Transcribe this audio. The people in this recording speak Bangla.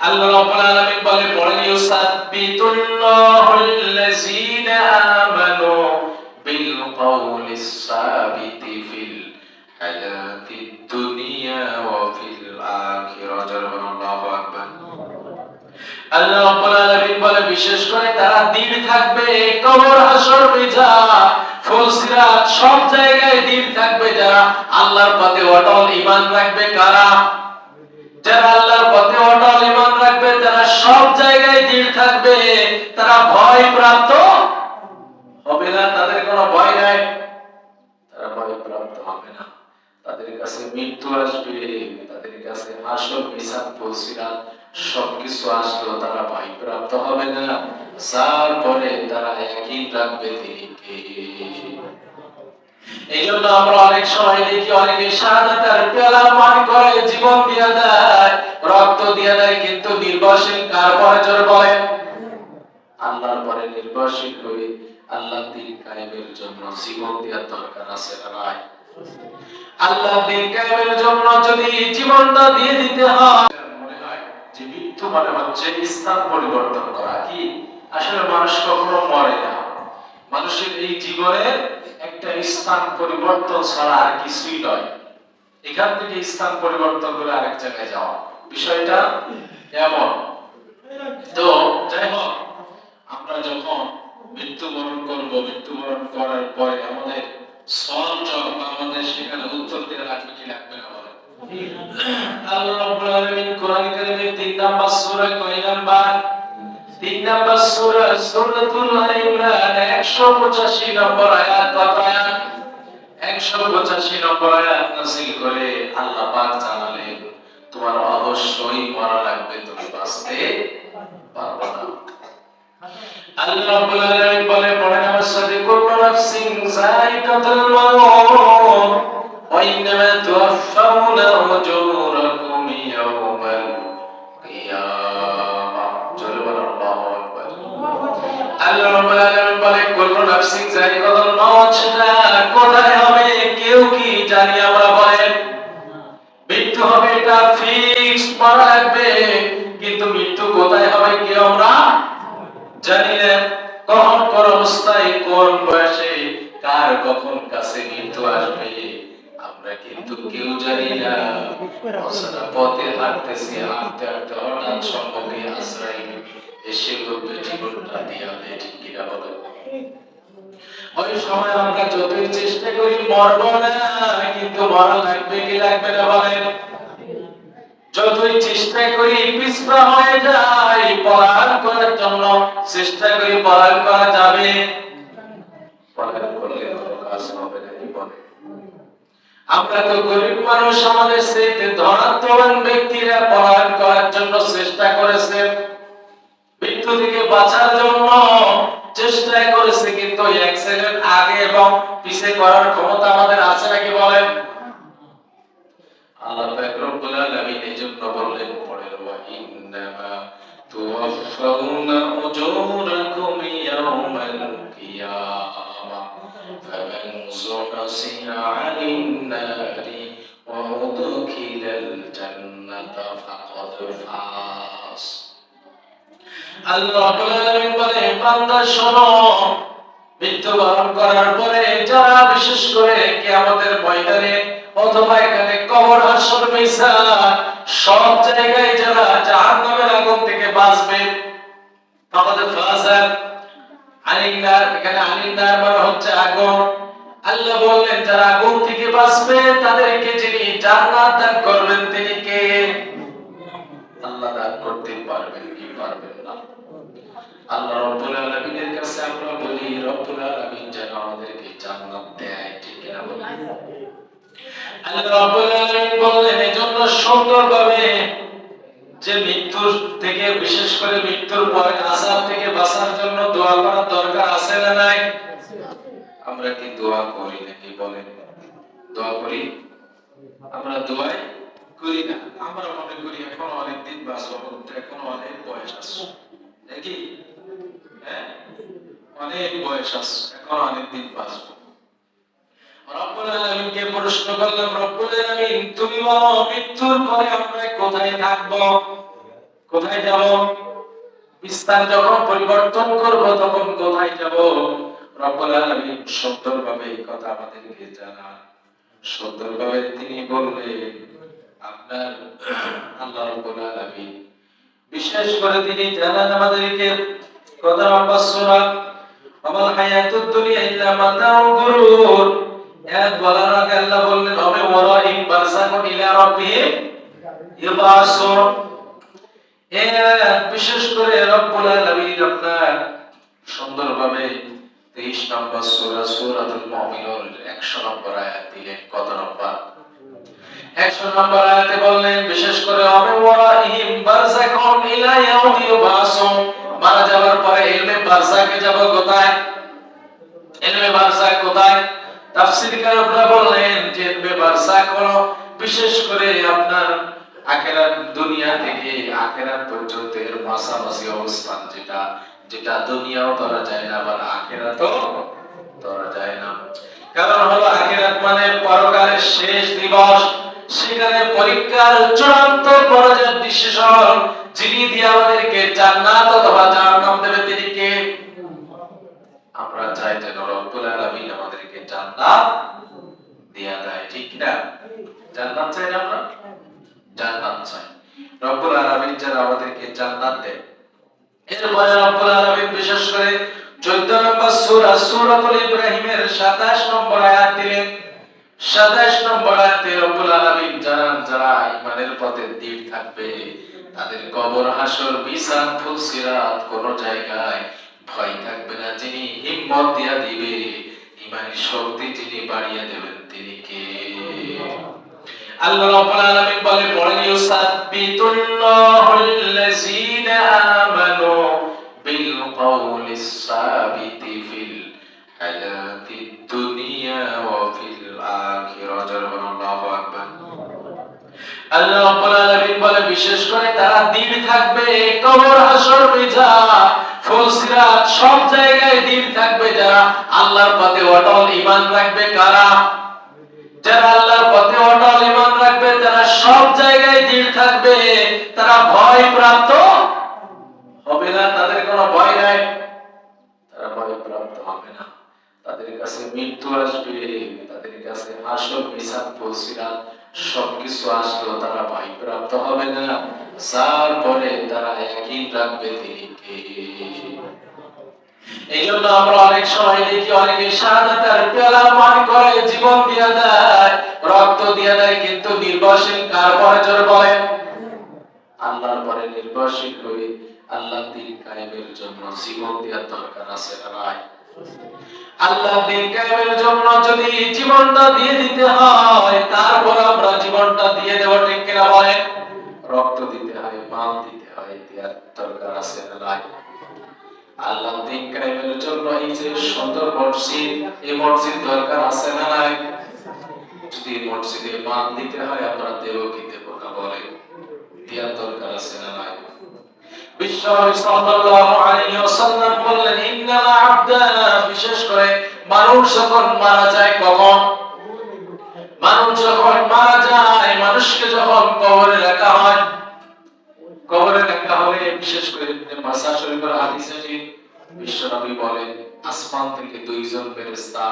আল্লাহ রাব্বুল আলামিন বলে পড়েন ইউসাব্বিতুল্লাহুল্লাযীনা আমানু বিল কওলিস সাবিতি ফিল হায়াতিদ দুনিয়া ওয়া ফিল আখিরাতি। আল্লাহু আকবার। আল্লাহ রাব্বুল আলামিন বলে বিশেষ করে তারা দৃঢ় থাকবে কবর হাসর মিজান ফুলসিরাত সব জায়গায় দৃঢ় থাকবে যারা আল্লাহর পথে অটল ঈমান রাখবে। কারা? যারা আল্লাহর পথে অটল ঈমান রাখবে তারা সব জায়গায় দৃঢ় থাকবে, তারা ভয় প্রাপ্ত হবে না, তাদের কোনো ভয় নাই, তারা ভয় প্রাপ্ত হবে না। তাদের কাছে মৃত্যু আসবে, তাদের কাছে হাসর মিজান ফুলসিরাত সবকিছু আসলো, তারা ভয় প্রাপ্ত হবে না। যার পরে তারা একই রাখবে তিনি কে। এই জন্য আমরা অনেক সময় দেখি অনেকে শাহাদাতের পেয়ালা পান করে জীবন দিয়ে দেয়, রক্ত দিয়ে দেয়, কিন্তু নির্ভরশীল কার পরে জোরে বলেন? আল্লাহর পরে নির্ভরশীল হয়ে আল্লাহ দ্বীন কায়েমের জন্য জীবন দেওয়ার দরকার আছে না নাই? আল্লাহ দ্বীন কায়েমের জন্য যদি জীবনটা দিয়ে দিতে হয়, মনে হয় যে মৃত্যু মানে হচ্ছে স্থান পরিবর্তন করা। কি আসলে মানুষ কখনো মরে না, মানুষের এই জীবনের একটা স্থান পরিবর্তন ছাড়া আর কিছুই নয়। এখান থেকে স্থান পরিবর্তন করে আরেক জায়গায় যাওয়া, বিষয়টা এমন। তো যাই হোক, আমরা যখন মৃত্যুবরণ করব, মৃত্যুবরণ করার পরে আমাদের সঞ্চয় বা আমাদের সেখানে উত্তর দিয়ে রাখবে কি লাগবে না বলে? আল্লাহ রাব্বুল আলামিন কোরআন কারীমের 3 নাম্বার সূরা কয় নাম্বার? 3 নাম্বার সূরা সূরাতুল ইমরান 185 নম্বর আয়াত। কত আয়াত? 185 নম্বর আয়াত নাযিল করে আল্লাহ পাক জানালেন তোমার অবশ্যই মরা লাগবে, তুমি বাঁচতে পারবে না। আল্লাহ রাব্বুল আলামিন বলে পড়েন আমার সাথে, কুল্লু নাফসিন যায়িকাতুল মাউত ওয়া ইন্নামা তুওয়াফাউনা উজুরাকুম ইয়াওমাল কিয়ামাহ। জোরে বলেন আল্লাহু আকবার। আল্লাহ রাব্বুল আলামিন বলে কুল্লু নাফসিন যায়িকাতুল মাউত, সেটা কোথায় হবে কেউ কি জানি আমরা? বলেন মৃত্যু হবে, এটা ফিক্সড করা লাগবে, কিন্তু মৃত্যু কোথায় হবে কেউ আমরা জানি না। কখন কোন অবস্থায় কোন বয়সে কার কখন কাছে মৃত্যু আসবে আমরা কিন্তু কেউ জানি না। অসারা পথে হাঁটতেছি, হাঁটতে হাঁটতে হঠাৎ সম্মুখে আজরাইল এসে বলবে জীবনটা দিয়া দে, ঠিক কিনা বলেন? ওই সময় আমরা যতই চেষ্টা করি মরব না, কিন্তু মরা লাগবে কি লাগবে না বলেন? যতই চেষ্টা করি পিছপা হয়ে যায়, পলায়ন করার জন্য চেষ্টা করি, পলায়ন করা যাবে? পলায়ন করলে কোনো কাজ হবে না। বলে আমরা তো গরিব মানুষ, আমাদের সেই ধনাত্মবান ব্যক্তিরা পলায়ন করার জন্য চেষ্টা করেছে, মৃত্যু থেকে বাঁচার জন্য চেষ্টা করেছে, কিন্তু এক সেকেন্ড আগে এবং পিছে করার ক্ষমতা আমাদের আছে নাকি বলেন? আল্লাহ পাক রব্বুল আলামিন এজন্য বললেন পড়েন ওয়া ইন্নামা তুওয়াফাউনা উজুরাকুম ইয়াওমাল কিয়ামাহ ফামান যুহসিহা আনিন নারি ওয়া উদখিলাল জান্নাতা ফাকাদ ফাস। আল্লাহ রাব্বুল আলামিন বলে বান্দা শোনো, মৃত্যুবরণ করার পরে যারা বিশেষ করে কিয়ামতের ময়দানে অথবা এখানে কবর হাসর মিজান সব জায়গায় যারা জাহান্নামের আগুন থেকে বাঁচবে, ফাকাদ ফাযা। আনিন্নার, এখানে আনিন্নার মানে হচ্ছে আগুন। আল্লাহ বললেন যারা আগুন থেকে বাঁচবে তাদেরকে যিনি জান্নাত দান করবেন তিনি কে? আল্লাহ দান করতে পারবেন কি পারবেন না? আল্লাহ রাব্বুল আলামিনের কাছে আমরা বলি রব্বুল আলামিন যেন আমাদেরকে জান্নাত দেয়, ঠিক কিনা বলেন? আল্লাহ রাব্বুল আলামিন বললেন এজন্য সুন্দরভাবে যে মৃত্যুর থেকে, বিশেষ করে মৃত্যুর পরে আযাব থেকে বাঁচার জন্য দোয়া করার দরকার আছে না নাই? আমরা কি দোয়া করি নাকি বলেন? দোয়া করি? আমরা দোয়া করি না। আমরা মনে করি এখন অনেক দিন বাঁচবো, এখন অনেক বয়স আছে নাকি? হ্যাঁ, অনেক বয়স আছে, এখন অনেক দিন বাঁচবো। রব্বুল আলামিনকে প্রশ্ন করলাম রব্বুল আলামিন তুমি বলো মৃত্যুর পরে আমরা কোথায় থাকবো? কোথায় যাব? স্থান যখন পরিবর্তন করব তখন কোথায় যাব? রব্বুল আলামিন সুন্দরভাবে এই কথা আমাদেরকে জানান। সুন্দরভাবে তিনি বললেন, আপনার আল্লাহ রাব্বুল আলামিন বিশেষ করে তিনি জানান আমাদেরকে কথা নম্বর সূরা আমাল হায়াতুদ দুনিয়া ইল্লা মাতাউল গুরুর। এক বলার আগে আল্লাহ বললেন হবে ওয়ারাহিম বারযাকুন ইলা রাব্বিহিম ইবাসুন। বিশেষ করে রব্বুল আলামিন আপনার সুন্দরভাবে 23 নম্বর সূরা সূরাতুল মুমিনুন 100 নম্বর আয়াত দিলেন। কত নম্বর? 100 নম্বর আয়াতে বললেন বিশেষ করে হবে ওয়ারাহিম বারযাকুন ইলা ইয়াউমি ইউবাসুন। মারা যাওয়ার পরে ইলমে বারযাকে যাব কোথায়? ইলমে বারযাক কোথায়? তাফসীরকাররা বললেন যে ইলমে বারযাক হলো বিশেষ করে আপনার আখিরাত দুনিয়া থেকে আখিরাত পর্যন্ত এর মাঝামাঝি অবস্থান, যেটা দুনিয়াও ধরা যায় না আবার আখিরাতও ধরা যায় না। কারণ হলো আখিরাত মানে পরকালের শেষ দিবস, সেখানে পরীক্ষার চূড়ান্ত পর্যায়ের ডিসিশন। যিনি দিয়ে আমাদেরকে জান্নাত অথবা জাহান্নাম দেবে তিনি কে? আমরা চাই যেন রব্বুল আলামিন আমাদেরকে জান্নাত দিয়া দেয়, ঠিক না? জান্নাত চাই না আমরা? জান্নাত চাই। রব্বুল আলামিন যেন আমাদেরকে জান্নাত দেয়। এরপরে রব্বুল আলামিন বিশেষ করে 14 নম্বর সূরা সূরাতুল ইব্রাহিমের 27 নম্বর আয়াত দিলেন। 27 নম্বর আয়াতে রব্বুল আলামিন জানান যারা ঈমানের পথে দৃঢ় থাকবে তাদের কবর, হাসর, মিজান, ফুলসিরাত কোন জায়গায় ভয় থাকবে না। যিনি হিম্মত দিয়া দিবে, ঈমানের শক্তি যিনি বাড়িয়ে দেবেন তিনি কে? আল্লাহ রাব্বুল আলামিন বলে পড়েন ইউসাব্বিতুল্লাহুল্লাযীনা আমানু বিল কওলিস সাবিতি ফিল হায়াতিদ দুনিয়া ওয়া ফিল আখিরাতি। আল্লাহু আকবার। আল্লাহ রাব্বুল আলামিন বলে বিশেষ করে তারা দৃঢ় থাকবে কবর, হাসর, মিজান, ফুলসিরাত সব জায়গায় দৃঢ় থাকবে যারা আল্লাহর পথে অটল ঈমান রাখবে। কারা? যারা আল্লাহর পথে অটল ঈমান রাখবে তারা সব জায়গায় দৃঢ় থাকবে, তারা ভয় প্রাপ্ত হবে না, তাদের কোনো ভয় নাই, তারা ভয় প্রাপ্ত হবে না। তাদের কাছে মৃত্যু আসবে, তাদের কাছে হাসর, মিজান, ফুলসিরাত সবকিছু আসলো, তারা ভয় প্রাপ্ত হবে না। যার পরে তারা ইয়াকিন রাখবে তিনি কে? এই জন্য আমরা অনেক সময় দেখি অনেকে শাহাদাতের পেয়ালা পান করে, জীবন দিয়ে দেয়, রক্ত দিয়ে দেয়, কিন্তু নির্ভরশীল কার পরে? জোরে বলেন। আল্লাহর পরে নির্ভরশীল হয়ে আল্লাহর দ্বীন কায়েমের জন্য জীবন দেওয়ার দরকার আছে না নাই? আল্লাহর দ্বীন কায়েমের জন্য যদি জীবনটা দিয়ে দিতে হয়, তারপর আমরা জীবনটা দিয়ে দেব, ঠিক কিনা বলেন? রক্ত দিতে হয়, মাল দিতে হয়, দেওয়ার দরকার আছে না নাই? আল্লাহর দ্বীন কায়েমের জন্য এই যে সুন্দর মসজিদ, এই মসজিদ দরকার আছে না নাই? যদি মসজিদে মাল দিতে হয় আমরা দেব কি দেব না বলেন? দেওয়ার দরকার আছে না নাই? বিশ্বনবী সাল্লাল্লাহু আলাইহি ওয়াসাল্লাম বললেন ইন্নাল আবদা, বিশেষ করে মানুষ যখন মারা যায়, কখন? মানুষ যখন মারা যায়, মানুষকে যখন কবরে রাখা হয়, কবরে রাখা হলে বিশেষ করে মাসা শরীফের হাদিসে বিশ্বনবী বলেন আসমান থেকে দুইজন ফেরেশতা